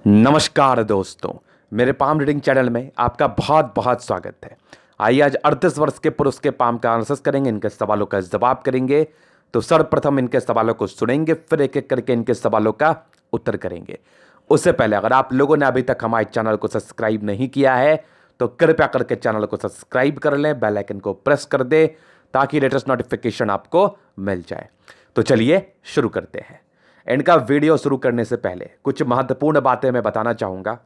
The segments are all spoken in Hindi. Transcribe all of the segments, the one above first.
नमस्कार दोस्तों, मेरे पाम रीडिंग चैनल में आपका बहुत बहुत स्वागत है। आइए आज 38 वर्ष के पुरुष के पाम का आंसर्स करेंगे, इनके सवालों का जवाब करेंगे। तो सर्वप्रथम इनके सवालों को सुनेंगे, फिर एक एक करके इनके सवालों का उत्तर करेंगे। उससे पहले अगर आप लोगों ने अभी तक हमारे चैनल को सब्सक्राइब नहीं किया है तो कृपया करके चैनल को सब्सक्राइब कर लें, बेल आइकन को प्रेस कर दें ताकि लेटेस्ट नोटिफिकेशन आपको मिल जाए। तो चलिए शुरू करते हैं। इनका वीडियो शुरू करने से पहले कुछ महत्वपूर्ण बातें मैं बताना चाहूँगा।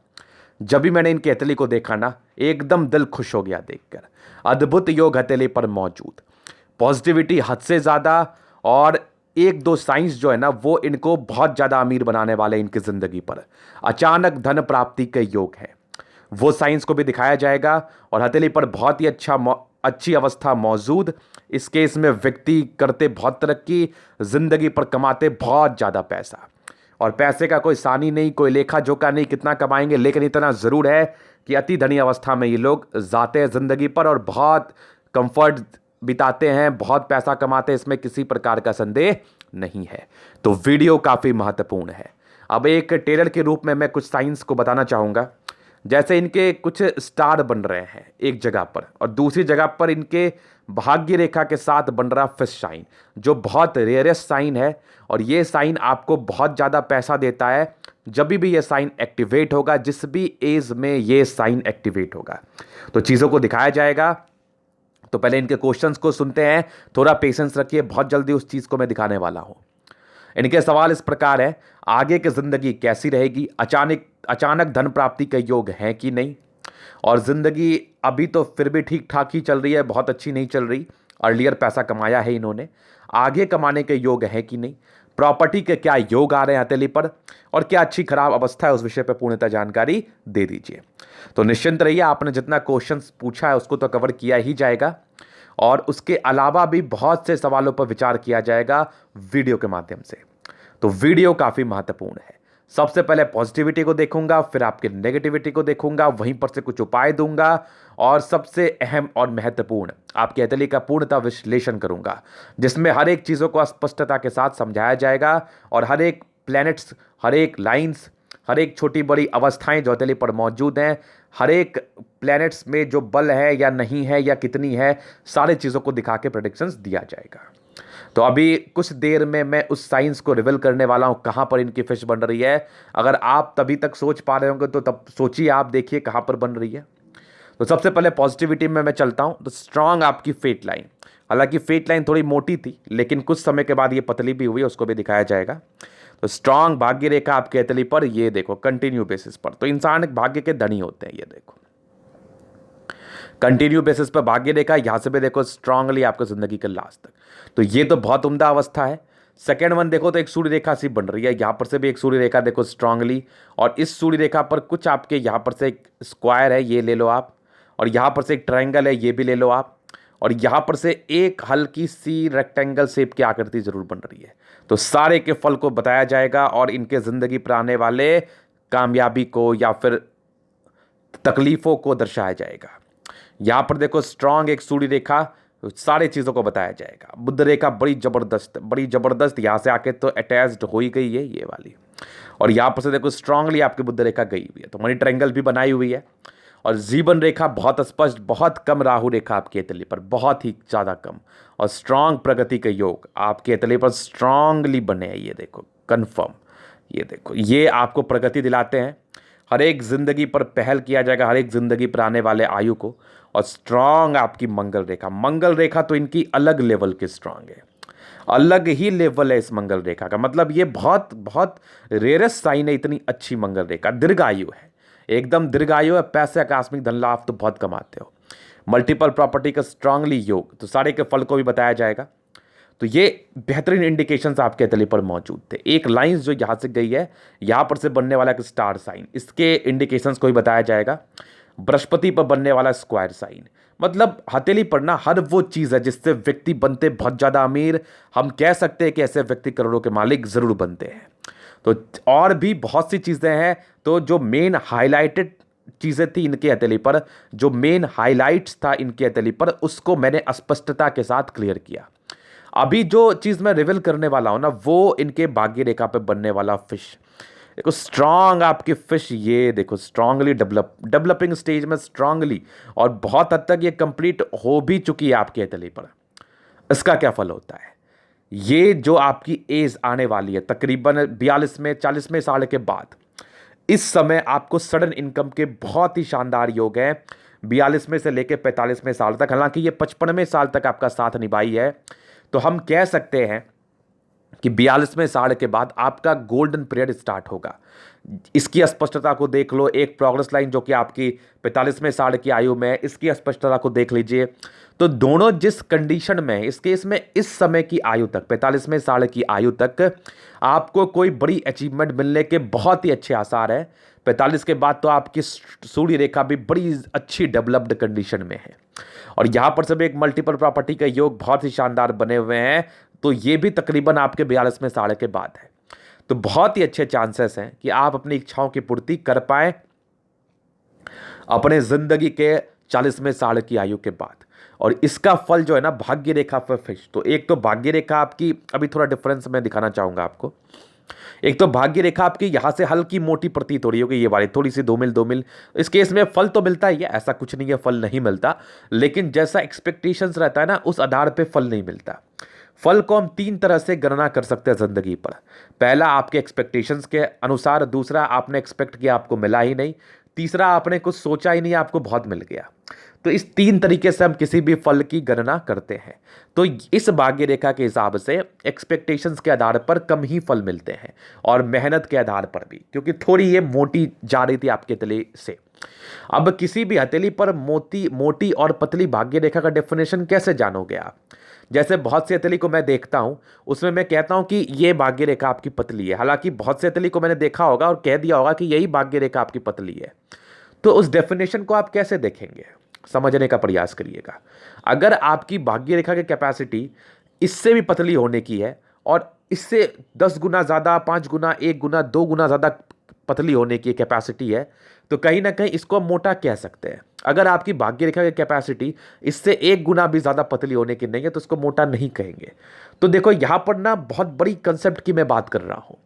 जब भी मैंने इनकी हथेली को देखा ना, एकदम दिल खुश हो गया देखकर। अद्भुत योग हथेली पर मौजूद, पॉजिटिविटी हद से ज़्यादा, और एक दो साइंस जो है ना वो इनको बहुत ज़्यादा अमीर बनाने वाले इनकी ज़िंदगी पर। अचानक धन प्राप्ति के योग है, वो साइंस को भी दिखाया जाएगा। और हथेली पर बहुत ही अच्छी अवस्था मौजूद। इस केस में व्यक्ति करते बहुत तरक्की, जिंदगी पर कमाते बहुत ज़्यादा पैसा। और पैसे का कोई सानी नहीं, कोई लेखा जोखा नहीं कितना कमाएंगे, लेकिन इतना ज़रूर है कि अति धनी अवस्था में ये लोग जाते हैं ज़िंदगी पर और बहुत कंफर्ट बिताते हैं, बहुत पैसा कमाते हैं, इसमें किसी प्रकार का संदेह नहीं है। तो वीडियो काफ़ी महत्वपूर्ण है। अब एक टेलर के रूप में मैं कुछ साइंस को बताना चाहूँगा। जैसे इनके कुछ स्टार बन रहे हैं एक जगह पर, और दूसरी जगह पर इनके भाग्य रेखा के साथ बन रहा फिश साइन, जो बहुत रेयरेस्ट साइन है। और ये साइन आपको बहुत ज़्यादा पैसा देता है जब भी ये साइन एक्टिवेट होगा, जिस भी एज में ये साइन एक्टिवेट होगा। तो चीज़ों को दिखाया जाएगा। तो पहले इनके क्वेश्चंस को सुनते हैं, थोड़ा पेशेंस रखिए, बहुत जल्दी उस चीज़ को मैं दिखाने वाला हूँ। इनके सवाल इस प्रकार है, आगे की जिंदगी कैसी रहेगी, अचानक धन प्राप्ति के योग है कि नहीं, और ज़िंदगी अभी तो फिर भी ठीक ठाक ही चल रही है, बहुत अच्छी नहीं चल रही। अर्लियर पैसा कमाया है इन्होंने, आगे कमाने के योग है कि नहीं, प्रॉपर्टी के क्या योग आ रहे हैं हथेली पर, और क्या अच्छी खराब अवस्था है, उस विषय पर पूर्णतः जानकारी दे दीजिए। तो निश्चिंत रहिए, आपने जितना क्वेश्चंस पूछा है उसको तो कवर किया ही जाएगा, और उसके अलावा भी बहुत से सवालों पर विचार किया जाएगा वीडियो के माध्यम से। तो वीडियो काफ़ी महत्वपूर्ण है। सबसे पहले पॉजिटिविटी को देखूंगा, फिर आपके नेगेटिविटी को देखूंगा, वहीं पर से कुछ उपाय दूंगा, और सबसे अहम और महत्वपूर्ण आपकी हथेली का पूर्णतः विश्लेषण करूंगा, जिसमें हर एक चीज़ों को स्पष्टता के साथ समझाया जाएगा, और हर एक प्लैनेट्स, हर एक लाइंस, हर एक छोटी बड़ी अवस्थाएं जो हथेली पर मौजूद हैं, हर एक प्लैनेट्स में जो बल है या नहीं है या कितनी है, सारे चीज़ों को दिखा के प्रेडिक्शंस दिया जाएगा। तो अभी कुछ देर में मैं उस साइंस को रिवील करने वाला हूं, कहां पर इनकी फिश बन रही है। अगर आप तभी तक सोच पा रहे होंगे तो तब सोचिए, आप देखिए कहां पर बन रही है। तो सबसे पहले पॉजिटिविटी में मैं चलता हूं। तो स्ट्रांग आपकी फेट लाइन, हालांकि फेट लाइन थोड़ी मोटी थी लेकिन कुछ समय के बाद ये पतली भी हुई, उसको भी दिखाया जाएगा। तो स्ट्रांग भाग्य रेखा आपके हथेली पर, ये देखो कंटिन्यू बेसिस पर। तो इंसान भाग्य के धनी होते हैं, ये देखो कंटिन्यू बेसिस पर भाग्य रेखा, यहां से भी देखो स्ट्रांगली आपको जिंदगी के लास्ट तक। तो ये तो बहुत उम्दा अवस्था है। सेकेंड वन देखो तो एक सूर्य रेखा सी बन रही है, यहां पर से भी एक सूर्य रेखा देखो स्ट्रांगली, और इस सूर्य रेखा पर कुछ आपके यहां पर से एक स्क्वायर है, ये ले लो आप, और यहां पर से एक ट्रायंगल है, ये भी ले लो आप, और यहां पर से एक हल्की सी रेक्टेंगल शेप की आकृति जरूर बन रही है। तो सारे के फल को बताया जाएगा, और इनके जिंदगी पर आने वाले कामयाबी को या फिर तकलीफों को दर्शाया जाएगा। यहां पर देखो स्ट्रांग एक सूर्य रेखा, सारे चीज़ों को बताया जाएगा। बुध रेखा बड़ी ज़बरदस्त यहां से आके तो अटैच्ड हो ही गई है ये वाली, और यहां पर से देखो स्ट्रांगली आपकी बुध रेखा गई हुई है, तो मनी ट्रायंगल भी बनाई हुई है। और जीवन रेखा बहुत स्पष्ट, बहुत कम राहु रेखा आपके हथेली पर, बहुत ही ज़्यादा कम, और स्ट्रांग प्रगति के योग आपके हथेली पर स्ट्रांगली बने हैं, ये देखो कन्फर्म। ये देखो, ये आपको प्रगति दिलाते हैं, हर एक जिंदगी पर पहल किया जाएगा, हर एक जिंदगी पर आने वाले आयु को। और स्ट्रांग आपकी मंगल रेखा तो इनकी अलग लेवल की स्ट्रांग है, अलग ही लेवल है इस मंगल रेखा का। मतलब ये बहुत बहुत रेयरेस्ट साइन है, इतनी अच्छी मंगल रेखा। दीर्घायु है, एकदम दीर्घायु है, पैसे आकस्मिक धन लाभ तो बहुत कमाते हो। मल्टीपल प्रॉपर्टी का स्ट्रांगली योग, तो सारे के फल को भी बताया जाएगा। तो ये बेहतरीन इंडिकेशंस आपके हथेली पर मौजूद थे। एक लाइंस जो यहाँ से गई है, यहाँ पर से बनने वाला एक स्टार साइन, इसके इंडिकेशंस को भी बताया जाएगा। बृहस्पति पर बनने वाला स्क्वायर साइन, मतलब हथेली पर ना हर वो चीज़ है जिससे व्यक्ति बनते बहुत ज़्यादा अमीर। हम कह सकते हैं कि ऐसे व्यक्ति करोड़ों के मालिक ज़रूर बनते हैं। तो और भी बहुत सी चीज़ें हैं। तो जो मेन हाईलाइटेड चीज़ें थी इनके हथेली पर, जो मेन हाईलाइट्स था इनके हथेली पर, उसको मैंने स्पष्टता के साथ क्लियर किया। अभी जो चीज़ मैं रिवील करने वाला हूँ ना, वो इनके भाग्य रेखा पे बनने वाला फिश, देखो स्ट्रांग आपकी फिश, ये देखो स्ट्रांगली डेवलपिंग स्टेज में स्ट्रांगली, और बहुत हद तक ये कंप्लीट हो भी चुकी है आपकी हथेली पर। इसका क्या फल होता है? ये जो आपकी एज आने वाली है तकरीबन 42वें 40वें साल के बाद, इस समय आपको सडन इनकम के बहुत ही शानदार योग हैं 42वें से लेकर 45वें साल तक। हालांकि ये 55वें साल तक आपका साथ निभाई है, तो हम कह सकते हैं कि 42वें साल के बाद आपका गोल्डन पीरियड स्टार्ट होगा। इसकी स्पष्टता को देख लो, एक प्रोग्रेस लाइन जो कि आपकी 45वें साल की आयु में है, इसकी स्पष्टता को देख लीजिए। तो दोनों जिस कंडीशन में है, इस केस में इस समय की आयु तक, 45वें साल की आयु तक आपको कोई बड़ी अचीवमेंट मिलने के बहुत ही अच्छे आसार है। 45 के बाद तो आपकी सूर्य रेखा भी बड़ी अच्छी डेवलप्ड कंडीशन में है, और यहां पर सब एक मल्टीपल प्रॉपर्टी का योग बहुत ही शानदार बने हुए हैं। तो ये भी तकरीबन आपके 42वें साल के बाद है। तो बहुत ही अच्छे चांसेस हैं कि आप अपनी इच्छाओं की पूर्ति कर पाए अपने जिंदगी के 40वें साल की आयु के बाद। और इसका फल जो है ना, भाग्य रेखा पर फिश, तो एक तो भाग्य रेखा आपकी, अभी थोड़ा डिफरेंस मैं दिखाना चाहूंगा आपको। एक तो भाग्य रेखा आपकी यहां से हल्की मोटी प्रतीत हो रही होगी, ये वाली थोड़ी सी 2 मील 2 मील। इस केस में फल तो मिलता ही है, ऐसा कुछ नहीं है फल नहीं मिलता, लेकिन जैसा एक्सपेक्टेशंस रहता है ना, उस आधार पे फल नहीं मिलता। फल को हम 3 तरह से गणना कर सकते हैं जिंदगी पर। पहला आपके एक्सपेक्टेशंस के अनुसार, दूसरा आपने एक्सपेक्ट किया आपको मिला ही नहीं, तीसरा आपने कुछ सोचा ही नहीं आपको बहुत मिल गया। तो इस 3 तरीके से हम किसी भी फल की गणना करते हैं। तो इस भाग्य रेखा के हिसाब से एक्सपेक्टेशंस के आधार पर कम ही फल मिलते हैं, और मेहनत के आधार पर भी, क्योंकि थोड़ी ये मोटी जा रही थी आपके तले से। अब किसी भी हथेली पर मोटी और पतली भाग्य रेखा का डेफिनेशन कैसे जानोगे आप? जैसे बहुत सी हथेली को मैं देखता हूं, उसमें मैं कहता हूं कि ये भाग्य रेखा आपकी पतली है। हालांकि बहुत सी हथेली को मैंने देखा होगा और कह दिया होगा कि यही भाग्य रेखा आपकी पतली है। तो उस डेफिनेशन को आप कैसे देखेंगे, समझने का प्रयास करिएगा। अगर आपकी भाग्य रेखा की कैपेसिटी इससे भी पतली होने की है, और इससे 10 गुना ज़्यादा, 5 गुना, 1 गुना, 2 गुना ज़्यादा पतली होने की कैपेसिटी है, तो कहीं ना कहीं इसको हम मोटा कह सकते हैं। अगर आपकी भाग्य रेखा की कैपेसिटी इससे 1 गुना भी ज़्यादा पतली होने की नहीं है, तो इसको मोटा नहीं कहेंगे। तो देखो यहाँ पर ना बहुत बड़ी कंसेप्ट की मैं बात कर रहा हूँ।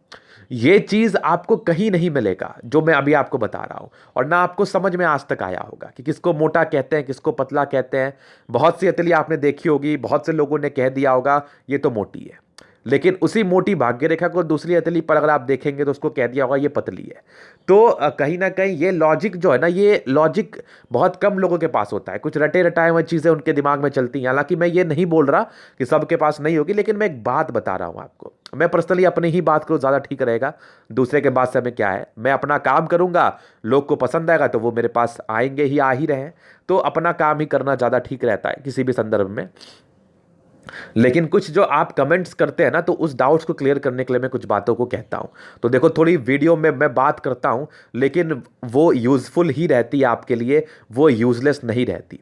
ये चीज़ आपको कहीं नहीं मिलेगा जो मैं अभी आपको बता रहा हूँ, और ना आपको समझ में आज तक आया होगा कि किसको मोटा कहते हैं, किसको पतला कहते हैं। बहुत सी हथेली आपने देखी होगी, बहुत से लोगों ने कह दिया होगा ये तो मोटी है, लेकिन उसी मोटी भाग्य रेखा को दूसरी हथेली पर अगर आप देखेंगे तो उसको कह दिया होगा ये पतली है। तो कहीं ना कहीं ये लॉजिक जो है ना, ये लॉजिक बहुत कम लोगों के पास होता है। कुछ रटे रटाए हुए चीज़ें उनके दिमाग में चलती हैं। हालांकि मैं ये नहीं बोल रहा कि सबके पास नहीं होगी, लेकिन मैं एक बात बता रहा हूँ आपको। मैं पर्सनली अपनी ही बात करूँ, ज़्यादा ठीक रहेगा। दूसरे के बात से हमें क्या है, मैं अपना काम करूँगा, लोग को पसंद आएगा तो वो मेरे पास आएंगे ही, आ ही रहे। तो अपना काम ही करना ज़्यादा ठीक रहता है किसी भी संदर्भ में। लेकिन कुछ जो आप कमेंट्स करते हैं ना, तो उस डाउट्स को क्लियर करने के लिए मैं कुछ बातों को कहता हूं। तो देखो, थोड़ी वीडियो में मैं बात करता हूं, लेकिन वो यूजफुल ही रहती है आपके लिए, वो यूजलेस नहीं रहती।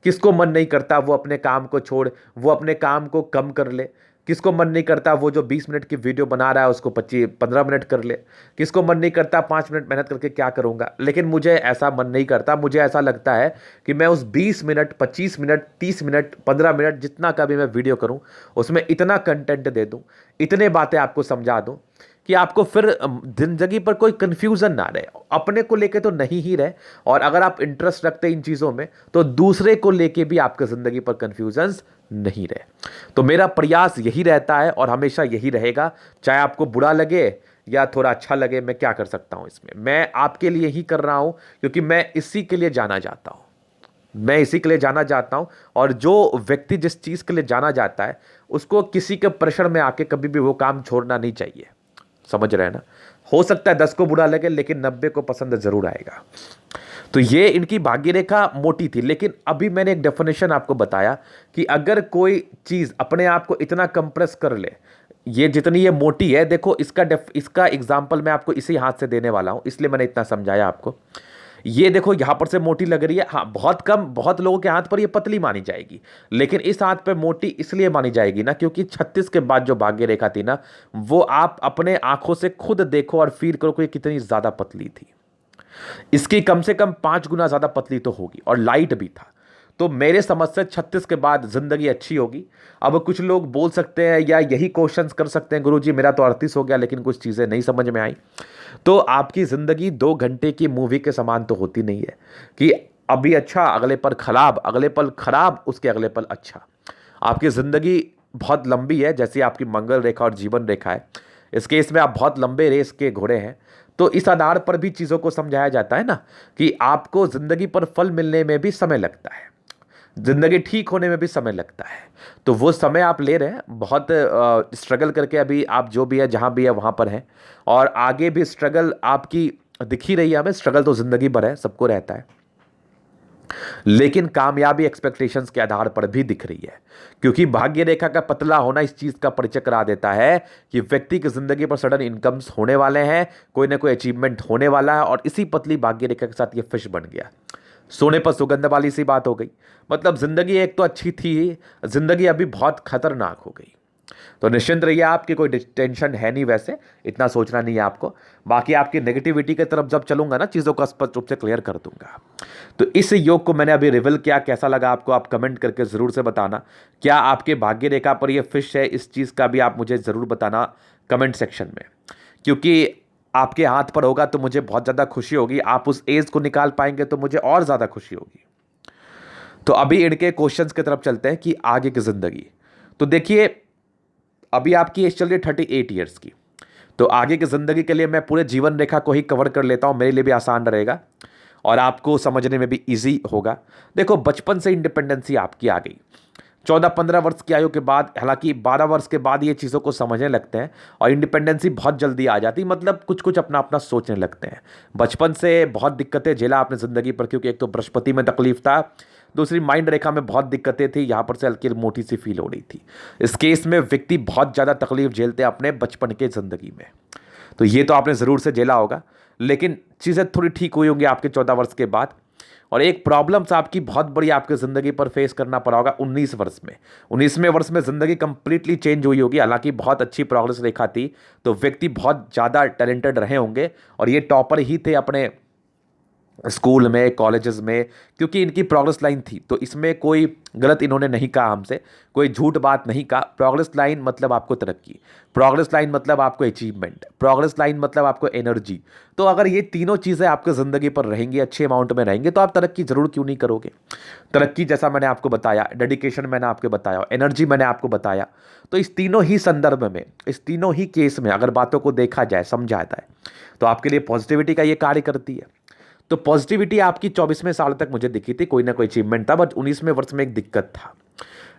किसको मन नहीं करता वो अपने काम को छोड़ वो अपने काम को कम कर ले? किसको मन नहीं करता वो जो 20 मिनट की वीडियो बना रहा है उसको 15 मिनट कर ले? किसको मन नहीं करता 5 मिनट मेहनत करके क्या करूंगा? लेकिन मुझे ऐसा मन नहीं करता। मुझे ऐसा लगता है कि मैं उस 20 मिनट, 25 मिनट, 30 मिनट, 15 मिनट जितना का भी मैं वीडियो करूं, उसमें इतना कंटेंट दे दूं, इतने बातें आपको समझा दूं कि आपको फिर जिंदगी पर कोई कंफ्यूजन ना रहे। अपने को लेके तो नहीं ही रहे, और अगर आप इंटरेस्ट रखते हैं इन चीज़ों में, तो दूसरे को लेके भी आपके ज़िंदगी पर कंफ्यूजन्स नहीं रहे। तो मेरा प्रयास यही रहता है और हमेशा यही रहेगा, चाहे आपको बुरा लगे या थोड़ा अच्छा लगे। मैं क्या कर सकता हूं इसमें? मैं आपके लिए ही कर रहा हूं, क्योंकि मैं इसी के लिए जाना जाता हूं। मैं इसी के लिए जाना चाहता हूं, और जो व्यक्ति जिस चीज़ के लिए जाना जाता है, उसको किसी के प्रेशर में आके कभी भी वो काम छोड़ना नहीं चाहिए। समझ रहे हैं ना? हो सकता है 10 को बुरा लगे, लेकिन 90 को पसंद जरूर आएगा। तो ये इनकी भाग्य रेखा मोटी थी, लेकिन अभी मैंने एक डेफिनेशन आपको बताया कि अगर कोई चीज़ अपने आप को इतना कंप्रेस कर ले, ये जितनी ये मोटी है, देखो इसका एग्जाम्पल मैं आपको इसी हाथ से देने वाला हूं, इसलिए मैंने इतना समझाया आपको। ये देखो यहां पर से मोटी लग रही है, हाँ बहुत कम, बहुत लोगों के हाथ पर ये पतली मानी जाएगी, लेकिन इस हाथ पे मोटी इसलिए मानी जाएगी ना, क्योंकि 36 के बाद जो भाग्य रेखा थी ना, वो आप अपने आंखों से खुद देखो और फील करो कि कितनी ज्यादा पतली थी। इसकी कम से कम 5 गुना ज्यादा पतली तो होगी, और लाइट भी था। तो मेरे समझ से 36 के बाद ज़िंदगी अच्छी होगी। अब कुछ लोग बोल सकते हैं या यही क्वेश्चंस कर सकते हैं, गुरुजी मेरा तो 38 हो गया लेकिन कुछ चीज़ें नहीं समझ में आई। तो आपकी ज़िंदगी 2 घंटे की मूवी के समान तो होती नहीं है कि अभी अच्छा अगले पल खराब, अगले पल खराब उसके अगले पल अच्छा। आपकी ज़िंदगी बहुत लंबी है, जैसे आपकी मंगल रेखा और जीवन रेखा है। इस केस में आप बहुत लंबे रेस के घोड़े हैं। तो इस आधार पर भी चीज़ों को समझाया जाता है ना कि आपको ज़िंदगी पर फल मिलने में भी समय लगता है, ज़िंदगी ठीक होने में भी समय लगता है। तो वो समय आप ले रहे हैं, बहुत स्ट्रगल करके अभी आप जो भी है जहाँ भी है वहाँ पर हैं, और आगे भी स्ट्रगल आपकी दिख ही रही है हमें। स्ट्रगल तो ज़िंदगी भर है, सबको रहता है, लेकिन कामयाबी एक्सपेक्टेशंस के आधार पर भी दिख रही है, क्योंकि भाग्य रेखा का पतला होना इस चीज का परिचय करा देता है कि व्यक्ति की जिंदगी पर सडन इनकम्स होने वाले हैं, कोई ना कोई अचीवमेंट होने वाला है। और इसी पतली भाग्य रेखा के साथ ये फिश बन गया, सोने पर सुगंध वाली सी बात हो गई। मतलब जिंदगी एक तो अच्छी थी, जिंदगी अभी बहुत खतरनाक हो गई। तो निश्चिंत रहिए, आपकी कोई टेंशन है नहीं, वैसे इतना सोचना नहीं है आपको। बाकी आपकी नेगेटिविटी की तरफ जब चलूंगा ना, चीज़ों को स्पष्ट रूप से क्लियर कर दूंगा। तो इस योग को मैंने अभी रिवील किया, कैसा लगा आपको आप कमेंट करके ज़रूर से बताना। क्या आपके भाग्य रेखा पर ये फिश है, इस चीज़ का भी आप मुझे ज़रूर बताना कमेंट सेक्शन में, क्योंकि आपके हाथ पर होगा तो मुझे बहुत ज़्यादा खुशी होगी। आप उस एज को निकाल पाएंगे तो मुझे और ज़्यादा खुशी होगी। तो अभी इनके क्वेश्चंस की तरफ चलते हैं कि आगे की ज़िंदगी। तो देखिए, अभी आपकी एज चल रही है 38 ईयर्स की। तो आगे की ज़िंदगी के लिए मैं पूरे जीवन रेखा को ही कवर कर लेता हूँ, मेरे लिए भी आसान रहेगा और आपको समझने में भी इजी होगा। देखो, बचपन से इंडिपेंडेंसी आपकी आ गई। 14-15 वर्ष की आयु के बाद, हालांकि 12 वर्ष के बाद ये चीज़ों को समझने लगते हैं और इंडिपेंडेंसी बहुत जल्दी आ जाती, मतलब कुछ कुछ अपना अपना सोचने लगते हैं। बचपन से बहुत दिक्कतें झेला आपने ज़िंदगी पर, क्योंकि एक तो बृहस्पति में तकलीफ था, दूसरी माइंड रेखा में बहुत दिक्कतें थी, यहाँ पर से हल्की मोटी सी फील हो रही थी। इस केस में व्यक्ति बहुत ज़्यादा तकलीफ झेलते हैं अपने बचपन के ज़िंदगी में। तो ये तो आपने ज़रूर से झेला होगा, लेकिन चीज़ें थोड़ी ठीक हुई होंगी आपके 14 वर्ष के बाद। और एक प्रॉब्लम्स आपकी बहुत बड़ी आपके ज़िंदगी पर फेस करना पड़ा होगा 19 वर्ष में। 19वें वर्ष में ज़िंदगी कंप्लीटली चेंज हुई होगी। हालांकि बहुत अच्छी प्रोग्रेस रेखा थी, तो व्यक्ति बहुत ज़्यादा टैलेंटेड रहे होंगे और ये टॉपर ही थे अपने स्कूल में, कॉलेजेस में, क्योंकि इनकी प्रोग्रेस लाइन थी। तो इसमें कोई गलत इन्होंने नहीं कहा हमसे, कोई झूठ बात नहीं कहा। प्रोग्रेस लाइन मतलब आपको तरक्की, प्रोग्रेस लाइन मतलब आपको अचीवमेंट, प्रोग्रेस लाइन मतलब आपको एनर्जी। तो अगर ये तीनों चीज़ें आपके ज़िंदगी पर रहेंगी, अच्छे अमाउंट में रहेंगे, तो आप तरक्की जरूर क्यों नहीं करोगे। तरक्की जैसा मैंने आपको बताया, डेडिकेशन मैंने आपको बताया, एनर्जी मैंने आपको बताया। तो इस तीनों ही संदर्भ में, इस तीनों ही केस में अगर बातों को देखा जाए, समझा जाए, तो आपके लिए पॉजिटिविटी का ये कार्य करती है। तो पॉजिटिविटी आपकी 24वें साल तक मुझे दिखी थी, कोई ना कोई अचीवमेंट था, बट 19वें वर्ष में एक दिक्कत था।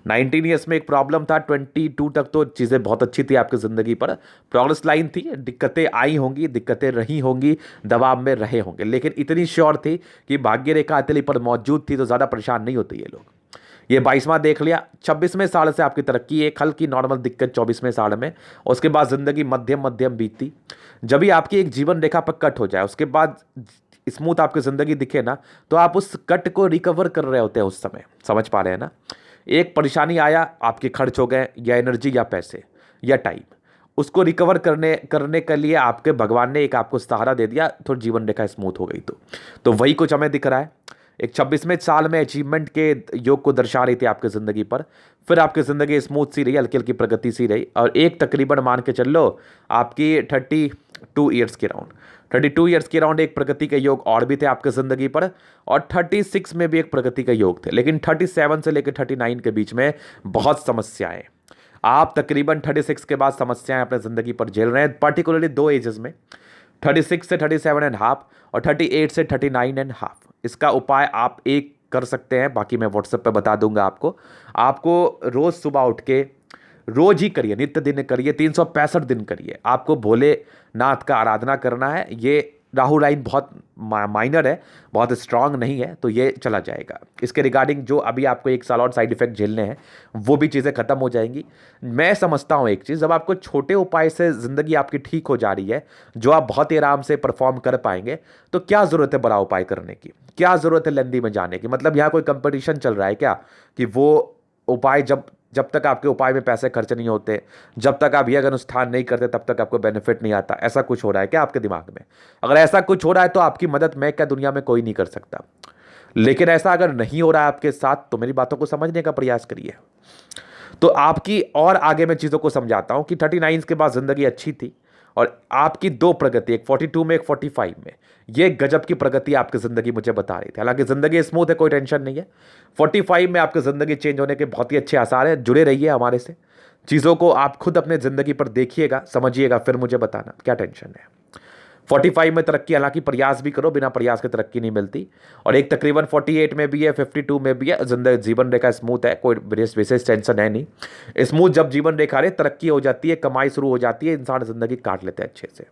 19 ईयर्स में एक प्रॉब्लम था, 22 तक तो चीज़ें बहुत अच्छी थी आपकी ज़िंदगी पर, प्रोग्रेस लाइन थी। दिक्कतें आई होंगी, दिक्कतें रही होंगी, दबाव में रहे होंगे, लेकिन इतनी श्योर थी कि भाग्य रेखा हथेली पर मौजूद थी, तो ज़्यादा परेशान नहीं होते ये लोग। ये 22वां देख लिया, 26वें साल से आपकी तरक्की, एक हल्की नॉर्मल दिक्कत 24वें साल में, उसके बाद ज़िंदगी मध्यम मध्यम बीतती। जब भी आपकी एक जीवन रेखा पर कट हो जाए, उसके बाद स्मूथ आपकी ज़िंदगी दिखे ना, तो आप उस कट को रिकवर कर रहे होते हैं उस समय। समझ पा रहे हैं ना। एक परेशानी आया, आपके खर्च हो गए, या एनर्जी या पैसे या टाइम, उसको रिकवर करने के लिए आपके भगवान ने एक आपको सहारा दे दिया, थोड़ी जीवन रेखा स्मूथ हो गई। तो वही कुछ हमें दिख रहा है। एक 26वें साल में अचीवमेंट के योग को दर्शा रही थी आपकी ज़िंदगी पर, फिर आपकी ज़िंदगी स्मूथ सी रही, हल्की हल्की प्रगति सी रही, और एक तकरीबन मान के चल लो आपकी 32 ईयर्स के राउंड, 32 ईयर्स के राउंड एक प्रगति के योग और भी थे आपकी ज़िंदगी पर, और 36 में भी एक प्रगति का योग थे। लेकिन 37 से लेकर 39 के बीच में बहुत समस्याएं, आप तकरीबन 36 के बाद समस्याएं अपने ज़िंदगी पर झेल रहे हैं, पर्टिकुलरली 2 एजेस में, 36 से 37.5 और 38 से 39.5। इसका उपाय आप एक कर सकते हैं, बाकी मैं व्हाट्सएप पे बता दूंगा आपको। आपको रोज़ सुबह उठ के रोज ही करिए, नित्य दिन करिए, 365 दिन करिए। आपको भोलेनाथ का आराधना करना है। ये राहु लाइन बहुत माइनर है, बहुत स्ट्रांग नहीं है, तो ये चला जाएगा। इसके रिगार्डिंग जो अभी आपको 1 साल और साइड इफेक्ट झेलने हैं, वो भी चीज़ें खत्म हो जाएंगी। मैं समझता हूँ एक चीज़, जब आपको छोटे उपाय से ज़िंदगी आपकी ठीक हो जा रही है, जो आप बहुत ही आराम से परफॉर्म कर पाएंगे, तो क्या ज़रूरत है बड़ा उपाय करने की, क्या ज़रूरत है लेंदी में जाने की। मतलब यहाँ कोई कंपटीशन चल रहा है क्या कि वो उपाय जब तक आपके उपाय में पैसे खर्च नहीं होते, जब तक आप यह अनुष्ठान नहीं करते, तब तक आपको बेनिफिट नहीं आता। ऐसा कुछ हो रहा है क्या आपके दिमाग में? अगर ऐसा कुछ हो रहा है तो आपकी मदद मैं क्या दुनिया में कोई नहीं कर सकता। लेकिन ऐसा अगर नहीं हो रहा है आपके साथ तो मेरी बातों को समझने का प्रयास करिए। तो आपकी और आगे मैं चीज़ों को समझाता हूं कि 39 के बाद ज़िंदगी अच्छी थी और आपकी दो प्रगति, एक 42 में, एक 45 में, ये गजब की प्रगति आपकी ज़िंदगी मुझे बता रही थी। हालांकि ज़िंदगी स्मूथ है, कोई टेंशन नहीं है। 45 में आपकी ज़िंदगी चेंज होने के बहुत ही अच्छे आसार हैं। जुड़े रहिए हमारे से, चीज़ों को आप खुद अपने ज़िंदगी पर देखिएगा, समझिएगा, फिर मुझे बताना क्या टेंशन है। 45 में तरक्की, हालांकि प्रयास भी करो, बिना प्रयास के तरक्की नहीं मिलती। और एक तकरीबन 48 में भी है, 52 में भी है। जिंदगी जीवन रेखा स्मूथ है, कोई विशेष टेंशन है नहीं। स्मूथ जब जीवन रेखा रहे, तरक्की हो जाती है, कमाई शुरू हो जाती है, इंसान जिंदगी काट लेता है अच्छे से।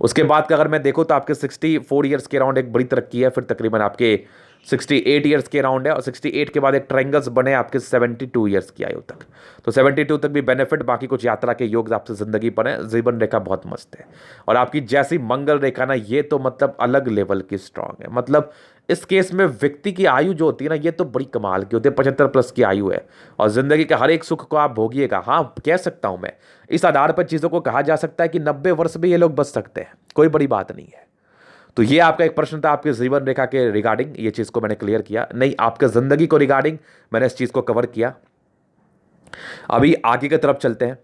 उसके बाद का अगर मैं देखूँ तो आपके 64 ईयर्स के अराउंड एक बड़ी तरक्की है, फिर तकरीबन आपके 68 ईयर्स के अराउंड है, और 68 के बाद एक ट्रायंगल्स बने आपके 72 ईयर्स की आयु तक। तो 72 तक भी बेनिफिट, बाकी कुछ यात्रा के योग आपसे ज़िंदगी पर है। जीवन रेखा बहुत मस्त है। और आपकी जैसी मंगल रेखा ना, ये तो मतलब अलग लेवल की स्ट्रांग है। मतलब इस केस में व्यक्ति की आयु जो होती है ना, ये तो बड़ी कमाल की होती है। 75+ की आयु है और ज़िंदगी के हर एक सुख को आप भोगिएगा। हाँ, कह सकता हूँ मैं, इस आधार पर चीज़ों को कहा जा सकता है कि 90 वर्ष भी ये लोग बच सकते हैं, कोई बड़ी बात नहीं है। तो ये आपका एक प्रश्न था आपके जीवन रेखा के रिगार्डिंग, ये चीज़ को मैंने क्लियर किया। नहीं, आपके ज़िंदगी को रिगार्डिंग मैंने इस चीज़ को कवर किया। अभी आगे की तरफ चलते हैं।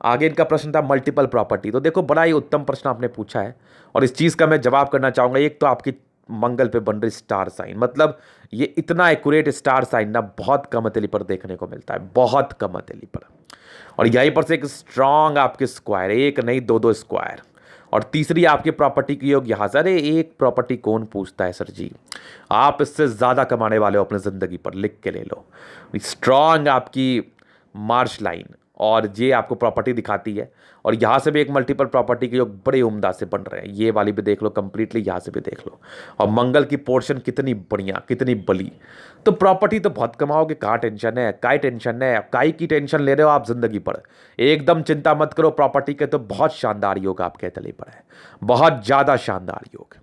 आगे इनका प्रश्न था मल्टीपल प्रॉपर्टी। तो देखो, बड़ा ही उत्तम प्रश्न आपने पूछा है और इस चीज़ का मैं जवाब करना चाहूँगा। एक तो आपकी मंगल पे बन रही स्टार साइन, मतलब ये इतना एक्यूरेट स्टार साइन ना बहुत कम हथेली पर देखने को मिलता है, बहुत कम हथेली पर। और यहीं पर से एक स्ट्रांग आपके स्क्वायर, एक नहीं दो दो स्क्वायर। और तीसरी आपकी प्रॉपर्टी की योग यहाँ से। अरे एक प्रॉपर्टी कौन पूछता है सर जी, आप इससे ज़्यादा कमाने वाले हो अपनी ज़िंदगी पर, लिख के ले लो। स्ट्रांग आपकी मार्श लाइन, और ये आपको प्रॉपर्टी दिखाती है। और यहाँ से भी एक मल्टीपल प्रॉपर्टी के योग बड़े उम्दा से बन रहे हैं। ये वाली भी देख लो कंप्लीटली, यहाँ से भी देख लो। और मंगल की पोर्शन कितनी बढ़िया, कितनी बली। तो प्रॉपर्टी तो बहुत कमाओगे, कहाँ टेंशन है, काय टेंशन है, काय की टेंशन ले रहे हो आप ज़िंदगी पर। एकदम चिंता मत करो, प्रॉपर्टी के तो बहुत शानदार योग आपके तले पर है, बहुत ज़्यादा शानदार योग।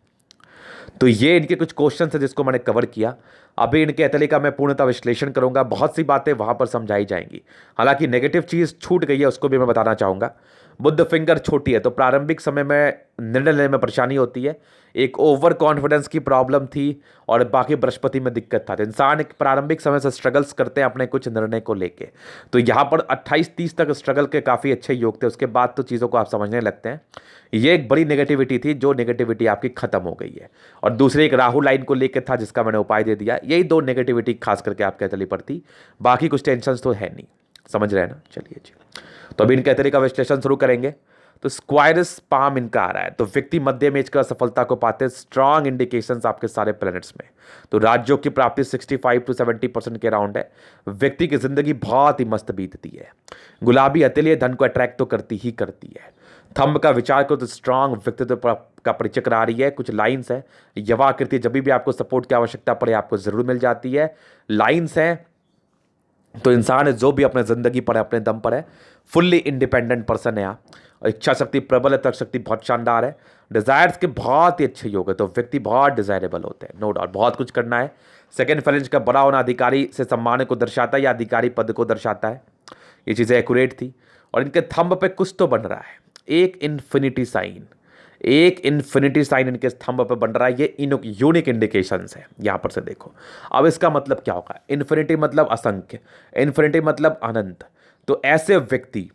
तो ये इनके कुछ क्वेश्चन है जिसको मैंने कवर किया। अभी इनके अतले का मैं पूर्णतः विश्लेषण करूंगा, बहुत सी बातें वहां पर समझाई जाएंगी। हालांकि नेगेटिव चीज छूट गई है, उसको भी मैं बताना चाहूंगा। बुध फिंगर छोटी है तो प्रारंभिक समय में निर्णय लेने में परेशानी होती है, एक ओवर कॉन्फिडेंस की प्रॉब्लम थी, और बाकी बृहस्पति में दिक्कत था। तो इंसान एक प्रारंभिक समय से स्ट्रगल्स करते हैं अपने कुछ निर्णय को लेके। तो यहाँ पर 28-30 तक स्ट्रगल के काफ़ी अच्छे योग थे, उसके बाद तो चीज़ों को आप समझने लगते हैं। ये एक बड़ी नेगेटिविटी थी, जो नेगेटिविटी आपकी खत्म हो गई है। और दूसरी एक राहु लाइन को लेकर था, जिसका मैंने उपाय दे दिया। यही दो नेगेटिविटी खास करके आपके तली पर थी, बाकी कुछ टेंशन तो है नहीं। समझ रहे हैं ना? चलिए जी, तो अभी इनके तरीके का विश्लेषण शुरू करेंगे। तो स्क्वायरस पाम इनका आ रहा है, तो व्यक्ति मध्यम एज का सफलता को पाते हैं। स्ट्रांग इंडिकेशंस आपके सारे प्लैनेट्स में। तो राज्यों की प्राप्ति 65 to 70% के अराउंड है। व्यक्ति की जिंदगी बहुत ही मस्त बीतती है। गुलाबी हथेली धन को अट्रैक्ट तो करती ही करती है। थंब का विचार करो तो स्ट्रांग व्यक्तित्व का परिचय करा रही है। कुछ लाइन्स है, यवाकृति जब भी आपको सपोर्ट की आवश्यकता पड़े आपको जरूर मिल जाती है। लाइन्स है तो इंसान है जो भी अपने ज़िंदगी पर है, अपने दम पर है, फुल्ली इंडिपेंडेंट पर्सन है आप। और इच्छा शक्ति प्रबल है, तर्क शक्ति बहुत शानदार है। डिज़ायर्स के बहुत ही अच्छे योग है, तो व्यक्ति बहुत डिज़ायरेबल होते हैं, नो डाउट। बहुत कुछ करना है। सेकेंड फेलेंज का बड़ा होना अधिकारी से सम्मान को दर्शाता है या अधिकारी पद को दर्शाता है। ये चीज़ें एक्यूरेट थी। और इनके थंब पे कुछ तो बन रहा है, एक इन्फिनिटी साइन, एक इन्फिनिटी साइन इनके स्तंभ पर बन रहा है। ये यूनिक इंडिकेशंस है, यहां पर से देखो। अब इसका मतलब क्या होगा? इन्फिनिटी मतलब असंख्य, इन्फिनिटी मतलब अनंत। तो ऐसे व्यक्ति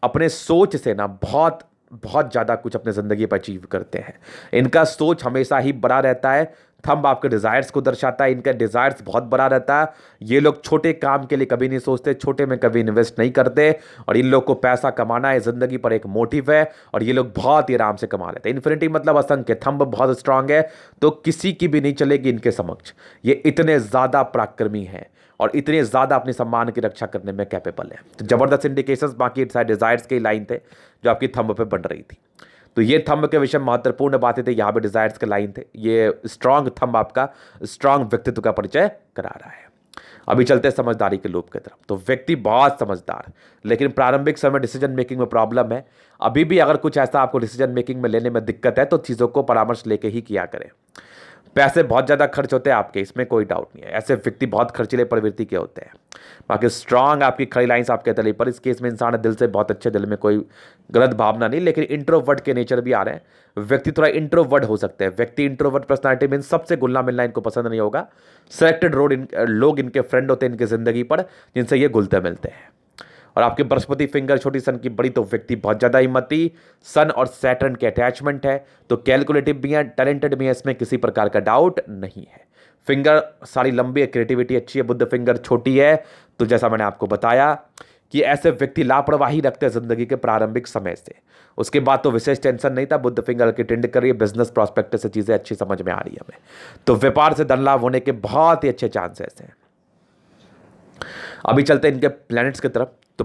अपने सोच से ना बहुत बहुत ज़्यादा कुछ अपने ज़िंदगी पर अचीव करते हैं। इनका सोच हमेशा ही बड़ा रहता है। थंब आपके डिज़ायर्स को दर्शाता है, इनका डिज़ायर्स बहुत बड़ा रहता है। ये लोग छोटे काम के लिए कभी नहीं सोचते, छोटे में कभी इन्वेस्ट नहीं करते। और इन लोग को पैसा कमाना है, ज़िंदगी पर एक मोटिव है, और ये लोग बहुत ही आराम से कमा लेते हैं। इन्फिनिटी मतलब असंख्य, थंब बहुत स्ट्रांग है, तो किसी की भी नहीं चलेगी इनके समक्ष। ये इतने ज़्यादा पराक्रमी हैं और इतने ज़्यादा अपने सम्मान की रक्षा करने में कैपेबल है। तो ज़बरदस्त इंडिकेशंस। बाकी डिज़ायर्स के लाइन थे जो आपकी थंब पे बन रही थी। तो ये थंब के विषय महत्वपूर्ण बातें थे, यहाँ पे डिज़ायर्स के लाइन थे। ये स्ट्रांग थंब आपका स्ट्रांग व्यक्तित्व का परिचय करा रहा है। अभी चलते हैं समझदारी के लूप की तरफ। तो व्यक्ति बहुत समझदार, लेकिन प्रारंभिक समय डिसीजन मेकिंग में प्रॉब्लम है। अभी भी अगर कुछ ऐसा आपको डिसीजन मेकिंग में लेने में दिक्कत है तो चीज़ों को परामर्श लेके ही किया करें। पैसे बहुत ज़्यादा खर्च होते हैं आपके, इसमें कोई डाउट नहीं है। ऐसे व्यक्ति बहुत खर्चीले प्रवृत्ति के होते हैं। बाकी स्ट्रांग आपकी खड़ी लाइंस आपके तले पर, इस केस में इंसान दिल से बहुत अच्छे, दिल में कोई गलत भावना नहीं, लेकिन इंट्रोवर्ट के नेचर भी आ रहे हैं। व्यक्ति थोड़ा इंट्रोवर्ट हो सकते हैं। व्यक्ति इंट्रोवर्ट पर्सनालिटी मीन सबसे घुलना मिलना इनको पसंद नहीं होगा। सेलेक्टेड लोग इनके फ्रेंड होते हैं इनकी जिंदगी पर, जिनसे ये घुलते मिलते हैं। और आपके बृहस्पति फिंगर छोटी सन की बड़ी, तो व्यक्ति बहुत ज़्यादा हिम्मती, सन और सैटर्न के अटैचमेंट है, तो कैलकुलेटिव भी है, टैलेंटेड भी है, इसमें किसी प्रकार का डाउट नहीं है। फिंगर सारी लंबी है, क्रिएटिविटी अच्छी है। बुध फिंगर छोटी है, तो जैसा मैंने आपको बताया कि ऐसे व्यक्ति लापरवाही रखते हैं जिंदगी के प्रारंभिक समय से। उसके बाद तो विशेष टेंशन नहीं था। बुध फिंगर की टिंड कर रही है, बिजनेस प्रॉस्पेक्ट से चीज़ें अच्छी समझ में आ रही है हमें, तो व्यापार से धन लाभ होने के बहुत ही अच्छे चांसेस हैं। अभी चलते हैं इनके प्लैनेट्स की तरफ। तो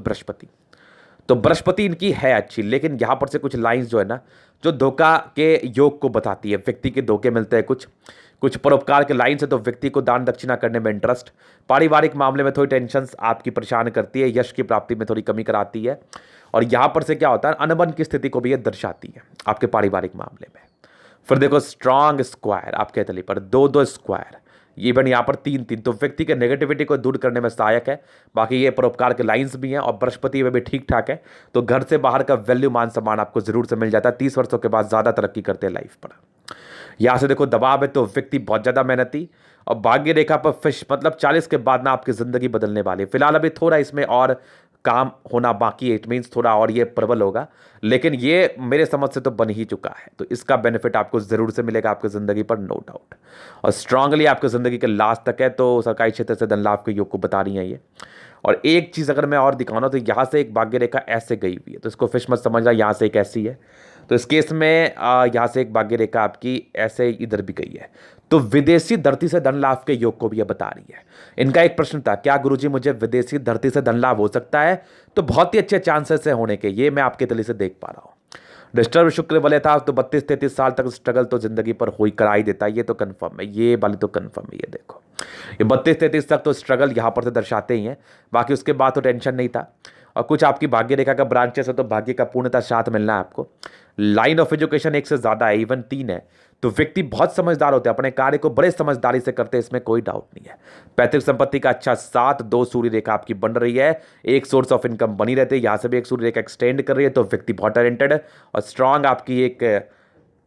बृहस्पति इनकी है अच्छी, लेकिन यहां पर से कुछ लाइंस जो है ना, जो धोखा के योग को बताती है। व्यक्ति के धोखे मिलते हैं, कुछ परोपकार के लाइन से, तो व्यक्ति को दान दक्षिणा करने में इंटरेस्ट। पारिवारिक मामले में थोड़ी टेंशन आपकी परेशान करती है, यश की प्राप्ति में थोड़ी कमी कराती है। और यहां पर से क्या होता है, अनबन की स्थिति को भी यह दर्शाती है आपके पारिवारिक मामले में। फिर देखो स्ट्रांग स्क्वायर आपके तली पर, 2-2 स्क्वायर, इवन यहाँ पर 3-3, तो व्यक्ति के नेगेटिविटी को दूर करने में सहायक है। बाकी ये परोपकार के लाइंस भी हैं, और बृहस्पति में भी ठीक ठाक है, तो घर से बाहर का वैल्यू मान सम्मान आपको जरूर से मिल जाता है। 30 वर्षों के बाद ज़्यादा तरक्की करते हैं लाइफ पर। यहाँ से देखो दबाव है, तो व्यक्ति बहुत ज़्यादा मेहनती, और भाग्य रेखा पर फिश, मतलब 40 के बाद ना आपकी ज़िंदगी बदलने वाली है। फिलहाल अभी थोड़ा इसमें और काम होना बाकी है, इट मीन्स थोड़ा और ये प्रबल होगा, लेकिन ये मेरे समझ से तो बन ही चुका है, तो इसका बेनिफिट आपको जरूर से मिलेगा आपकी ज़िंदगी पर, नो डाउट। और स्ट्रांगली आपकी ज़िंदगी के लास्ट तक है, तो सरकारी क्षेत्र से धन लाभ के योग को बता रही हैं ये। और एक चीज़ अगर मैं और दिखाऊँ तो यहाँ से एक भाग्य रेखा ऐसे गई हुई है, तो इसको फिश मत समझना, यहाँ से एक ऐसी है, तो इस केस में यहाँ से एक भाग्य रेखा आपकी ऐसे इधर भी गई है, तो विदेशी धरती से धन लाभ के योग को भी यह बता रही है। इनका एक प्रश्न था, क्या गुरुजी मुझे विदेशी धरती से धन लाभ हो सकता है, तो बहुत ही अच्छे चांसेस है होने के, ये मैं आपके तले से देख पा रहा हूँ। डिस्टर्ब शुक्र वाले था, तो 32-33 साल तक स्ट्रगल तो जिंदगी पर हो ही करा ही देता है, ये तो कन्फर्म है, ये वाली तो कन्फर्म है। ये देखो, ये 32-33 तक तो स्ट्रगल यहाँ पर से दर्शाते ही हैं, बाकी उसके बाद तो टेंशन नहीं था। और कुछ आपकी भाग्य रेखा का ब्रांचेस है, तो भाग्य का पूर्णतः साथ मिलना है आपको। लाइन ऑफ एजुकेशन 1 से ज़्यादा है, इवन 3 है, तो व्यक्ति बहुत समझदार होते हैं, अपने कार्य को बड़े समझदारी से करते हैं, इसमें कोई डाउट नहीं है। पैतृक संपत्ति का अच्छा साथ, 2 सूर्य रेखा आपकी बन रही है, एक सोर्स ऑफ इनकम बनी रहती है, यहाँ से भी एक सूर्य रेखा एक्सटेंड कर रही है, तो व्यक्ति बहुत टैलेंटेड है। और स्ट्रांग आपकी एक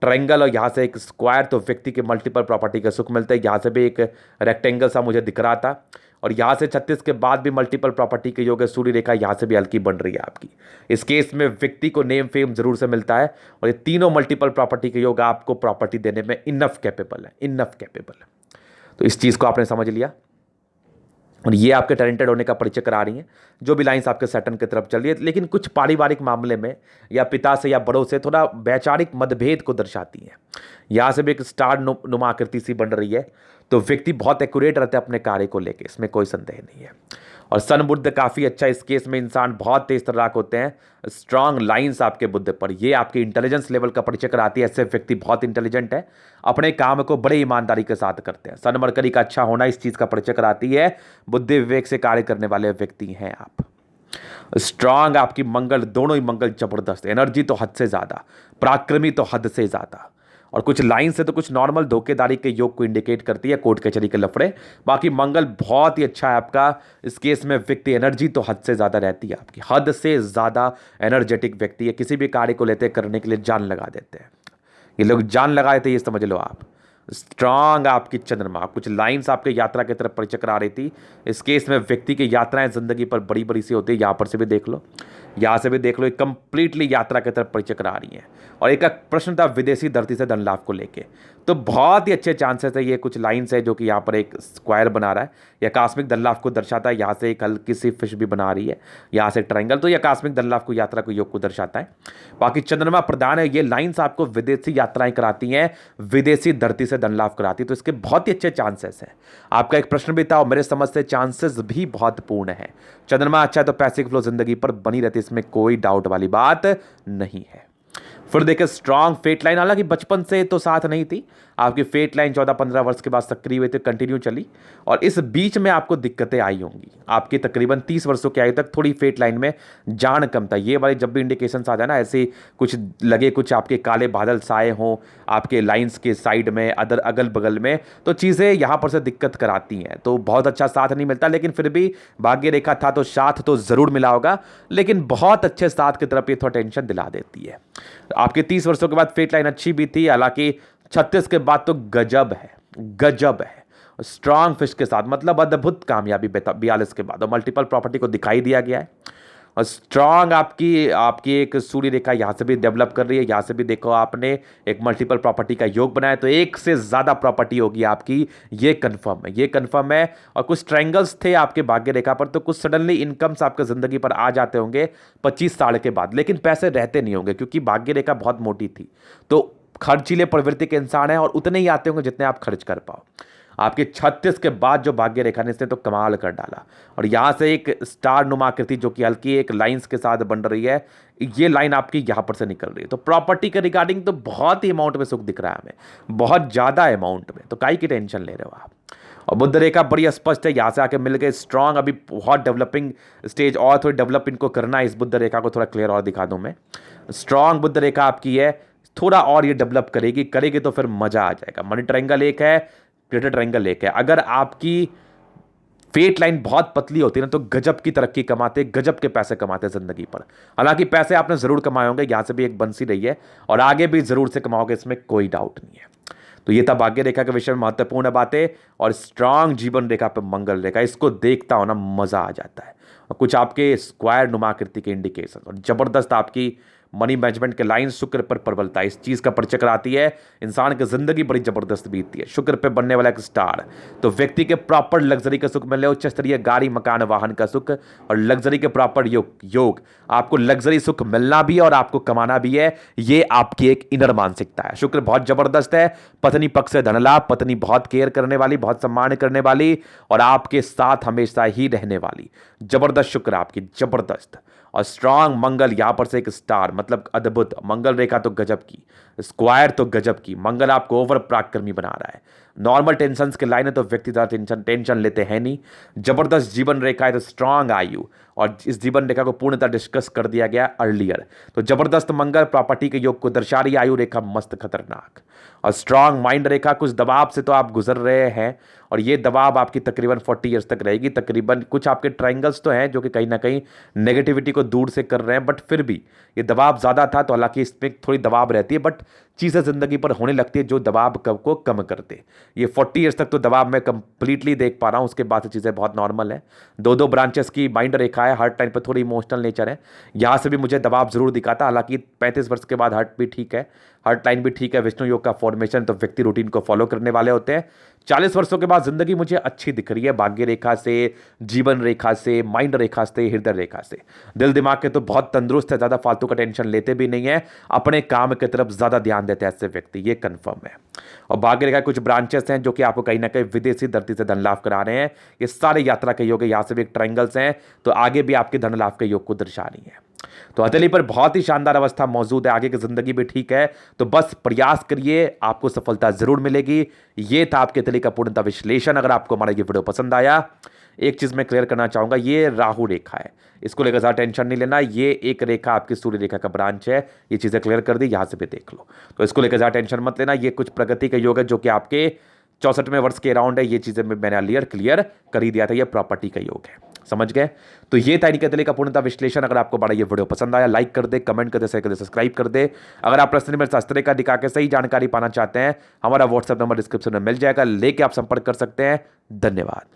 ट्रायंगल और यहाँ से एक स्क्वायर, तो व्यक्ति के मल्टीपल प्रॉपर्टी का सुख मिलता है। यहाँ से भी एक रेक्टेंगल सा मुझे दिख रहा था, और यहाँ से 36 के बाद भी मल्टीपल प्रॉपर्टी के योग है। सूर्य रेखा यहाँ से भी हल्की बन रही है आपकी। इस केस में व्यक्ति को नेम फेम जरूर से मिलता है, और ये तीनों मल्टीपल प्रॉपर्टी के योग आपको प्रॉपर्टी देने में इनफ कैपेबल है। तो इस चीज़ को आपने समझ लिया, और ये आपके टैलेंटेड होने का परिचय करा रही हैं, जो भी लाइंस आपके सैटर्न की तरफ चल रही है। लेकिन कुछ पारिवारिक मामले में या पिता से या बड़ों से थोड़ा वैचारिक मतभेद को दर्शाती हैं। यहाँ से भी एक स्टार नुमा आकृति सी बन रही है, तो व्यक्ति बहुत एक्यूरेट रहते हैं अपने कार्य को लेकर, इसमें कोई संदेह नहीं है। और सन बुद्ध काफ़ी अच्छा, इस केस में इंसान बहुत तेज तर्राक होते हैं। स्ट्रांग लाइंस आपके बुद्ध पर, ये आपके इंटेलिजेंस लेवल का परिचय कराती है। ऐसे व्यक्ति बहुत इंटेलिजेंट है, अपने काम को बड़े ईमानदारी के साथ करते हैं। सन मरकरी का अच्छा होना इस चीज़ का परिचय कराती है, बुद्धि विवेक से कार्य करने वाले व्यक्ति हैं आप। स्ट्रांग आपकी मंगल, दोनों ही मंगल जबरदस्त, एनर्जी तो हद से ज़्यादा, पराक्रमी तो हद से ज़्यादा। और कुछ लाइन से तो कुछ नॉर्मल धोखेदारी के योग को इंडिकेट करती है, कोर्ट कचहरी के लफड़े। बाकी मंगल बहुत ही अच्छा है आपका। इस केस में व्यक्ति एनर्जी तो हद से ज़्यादा रहती है आपकी, हद से ज़्यादा एनर्जेटिक व्यक्ति है, किसी भी कार्य को लेते करने के लिए जान लगा देते हैं। ये लोग जान लगाए थे, ये समझ लो आप। स्ट्रांग आपकी चंद्रमा, कुछ लाइंस आपके यात्रा की तरफ परिचय करा रही थी। इस केस में व्यक्ति की यात्राएं जिंदगी पर बड़ी बड़ी सी होती है, यहाँ पर से भी देख लो, यहाँ से भी देख लो, एक कंप्लीटली यात्रा की तरफ परिचय करा रही हैं। और एक प्रश्न था विदेशी धरती से धन लाभ को लेके, तो बहुत ही अच्छे चांसेस है। ये कुछ लाइंस है जो कि यहाँ पर एक स्क्वायर बना रहा है, या आकस्मिक धन लाभ को दर्शाता है। यहाँ से एक हल्की सी फिश भी बना रही है, यहाँ से एक ट्रायंगल, तो ये आकस्मिक धन लाभ को, यात्रा को, योग को दर्शाता है। बाकी चंद्रमा प्रधान है, ये लाइंस आपको विदेशी यात्राएं कराती हैं, विदेशी धरती से धन लाभ कराती है, तो इसके बहुत ही अच्छे चांसेस हैं। आपका एक प्रश्न भी था, और मेरे समझ से चांसेस भी बहुत पूर्ण है। चंद्रमा अच्छा है तो पैसे की फ्लो जिंदगी पर बनी रहती है, इसमें कोई डाउट वाली बात नहीं है। फिर देखे स्ट्रांग फेट लाइन, हालांकि बचपन से तो साथ नहीं थी, आपकी फेट लाइन 14-15 वर्ष के बाद सक्रिय हुई थी, कंटिन्यू चली, और इस बीच में आपको दिक्कतें आई होंगी। आपकी तकरीबन 30 वर्षों की आयु तक थोड़ी फेट लाइन में जान कम था। ये वाली जब भी इंडिकेशन आ जाए ना, ऐसे कुछ लगे, कुछ आपके काले बादल साए हों आपके लाइंस के साइड में, अगल बगल में, तो चीज़ें यहाँ पर से दिक्कत कराती हैं। तो बहुत अच्छा साथ नहीं मिलता, लेकिन फिर भी भाग्य रेखा था तो साथ तो ज़रूर मिला होगा, लेकिन बहुत अच्छे साथ की तरफ ये थोड़ा टेंशन दिला देती है। आपके 30 वर्षों के बाद फेट लाइन अच्छी भी थी, हालांकि 36 के बाद तो गजब है, गजब है। स्ट्रांग फिश के साथ मतलब अद्भुत कामयाबी 42 के बाद, और मल्टीपल प्रॉपर्टी को दिखाई दिया गया है। और स्ट्रांग आपकी आपकी एक सूर्य रेखा यहाँ से भी डेवलप कर रही है, यहाँ से भी देखो आपने एक मल्टीपल प्रॉपर्टी का योग बनाया, तो एक से ज़्यादा प्रॉपर्टी होगी आपकी, ये कंफर्म है, ये कंफर्म है। और कुछ ट्रायंगल्स थे आपके भाग्य रेखा पर, तो कुछ सडनली इनकम्स आपके ज़िंदगी पर आ जाते होंगे 25 साल के बाद, लेकिन पैसे रहते नहीं होंगे, क्योंकि भाग्य रेखा बहुत मोटी थी। तो खर्चीले प्रवृत्ति के इंसान हैं, और उतने ही आते होंगे जितने आप खर्च कर पाओ। आपके 36 के बाद जो भाग्य रेखा ने इसने तो कमाल कर डाला, और यहाँ से एक स्टार नुमा आकृति जो कि हल्की एक लाइंस के साथ बन रही है, ये लाइन आपकी यहाँ पर से निकल रही है। तो प्रॉपर्टी के रिगार्डिंग तो बहुत ही अमाउंट में सुख दिख रहा है हमें, बहुत ज़्यादा अमाउंट में, तो काई की टेंशन ले रहे हो आप। और बुध रेखा बड़ी स्पष्ट है, यहाँ से आके मिल गए स्ट्रांग, अभी बहुत डेवलपिंग स्टेज, और थोड़ी डेवलप इनको करना है। इस बुध रेखा को थोड़ा क्लियर और दिखा दूँ मैं, स्ट्रांग बुध रेखा आपकी है, थोड़ा और ये डेवलप करेगी करेगी तो फिर मजा आ जाएगा। मनी ट्रायंगल एक है, ग्रेटर ट्रायंगल एक है। अगर आपकी फेट लाइन बहुत पतली होती है ना, तो गजब की तरक्की कमाते, गजब के पैसे कमाते जिंदगी पर। हालांकि पैसे आपने जरूर कमाए होंगे, यहां से भी एक बंसी रही है, और आगे भी जरूर से कमाओगे, इसमें कोई डाउट नहीं है। तो ये था भाग्य रेखा के विषय में महत्वपूर्ण बातें। और स्ट्रांग जीवन रेखा पे मंगल रेखा, इसको देखता होना मजा आ जाता है, और कुछ आपके स्क्वायर नुमाकृति के इंडिकेशन, और जबरदस्त आपकी मनी मैनेजमेंट के लाइन शुक्र पर प्रबलता इस चीज़ का परिचय कराती है। इंसान की जिंदगी बड़ी जबरदस्त बीतती है, शुक्र पे बनने वाला एक स्टार, तो व्यक्ति के प्रॉपर लग्जरी का सुख मिले, उच्च स्तरीय गाड़ी मकान वाहन का सुख, और लग्जरी के प्रॉपर योग आपको लग्जरी सुख मिलना भी है और आपको कमाना भी है। ये आपकी एक इनर मानसिकता है। शुक्र बहुत जबरदस्त है, पत्नी पक्ष से धन लाभ, पत्नी बहुत केयर करने वाली, बहुत सम्मान करने वाली, और आपके साथ हमेशा ही रहने वाली, जबरदस्त शुक्र आपकी, जबरदस्त। और स्ट्रांग मंगल, यहां पर से एक स्टार, मतलब अद्भुत। मंगल रेखा तो गजब की, स्क्वायर तो गजब की। मंगल आपको ओवर पराक्रमी बना रहा है। नॉर्मल टेंशन के लाइन है तो व्यक्ति ज़्यादा टेंशन लेते हैं नहीं। जबरदस्त जीवन रेखा है, तो स्ट्रांग आयु, और इस जीवन रेखा को पूर्णतः डिस्कस कर दिया गया अर्लियर। तो जबरदस्त मंगल प्रॉपर्टी के योग को दर्शा रही, आयु रेखा मस्त खतरनाक। और स्ट्रांग माइंड रेखा, कुछ दबाव से तो आप गुजर रहे हैं, और ये दबाव आपकी तकरीबन 40 ईयर्स तक रहेगी। तकरीबन कुछ आपके ट्रायंगल्स तो हैं जो कि कहीं ना कहीं नेगेटिविटी को दूर से कर रहे हैं, बट फिर भी ये दबाव ज़्यादा था, तो हालांकि इसमें थोड़ी दबाव रहती है, बट चीज़ें ज़िंदगी पर होने लगती है जो दबाव को कम करते। ये 40 ईयर्स तक तो दबाव मैं कंप्लीटली देख पा रहा हूँ, उसके बाद से चीज़ें बहुत नॉर्मल है। दो ब्रांचेस की माइंड रेखा है, हर्ट टाइम पर थोड़ी इमोशनल नेचर है, यहाँ से भी मुझे दबाव जरूर दिखाता। हालांकि 35 वर्ष के बाद हर्ट भी ठीक है, हर्ट लाइन भी ठीक है, विष्णु योग का फॉर्मेशन, तो व्यक्ति रूटीन को फॉलो करने वाले होते हैं। 40 वर्षों के बाद जिंदगी मुझे अच्छी दिख रही है, भाग्य रेखा से, जीवन रेखा से, माइंड रेखा से, हृदय रेखा से। दिल दिमाग के तो बहुत तंदुरुस्त है, ज़्यादा फालतू का टेंशन लेते भी नहीं है, अपने काम की तरफ ज़्यादा ध्यान देते हैं ऐसे व्यक्ति, ये कंफर्म है। और भाग्य रेखा कुछ ब्रांचेस हैं जो कि आपको कहीं ना कहीं विदेशी धरती से धन लाभ करा रहे हैं। ये सारे यात्रा के योग है, यहाँ से भी एक ट्रायंगल्स हैं, तो आगे भी आपके धन लाभ के योग को दर्शा रही है। तो हथेली पर बहुत ही शानदार अवस्था मौजूद है, आगे की जिंदगी भी ठीक है, तो बस प्रयास करिए, आपको सफलता जरूर मिलेगी। ये था आपके हथेली का पूर्णतः विश्लेषण। अगर आपको हमारा ये वीडियो पसंद आया, एक चीज मैं क्लियर करना चाहूंगा, ये राहु रेखा है, इसको लेकर ज्यादा टेंशन नहीं लेना। ये एक रेखा आपकी सूर्य रेखा का ब्रांच है, ये चीजें क्लियर कर दी, यहां से भी देख लो, तो इसको लेकर ज्यादा टेंशन मत लेना। ये कुछ प्रगति का योग है जो कि आपके 64वें वर्ष के अराउंड है, ये चीजें मैंने क्लियर कर ही दिया था, ये प्रॉपर्टी का योग है, समझ गए। तो ये था इनके हथेली का पूर्णतः विश्लेषण। अगर आपको बड़ा ये वीडियो पसंद आया, लाइक कर दे, कमेंट कर दे, शेयर कर दे, सब्सक्राइब कर दे। अगर आप प्रश्न में शास्त्र का दिखा के सही जानकारी पाना चाहते हैं, हमारा व्हाट्सएप नंबर डिस्क्रिप्शन में मिल जाएगा, लेके आप संपर्क कर सकते हैं। धन्यवाद।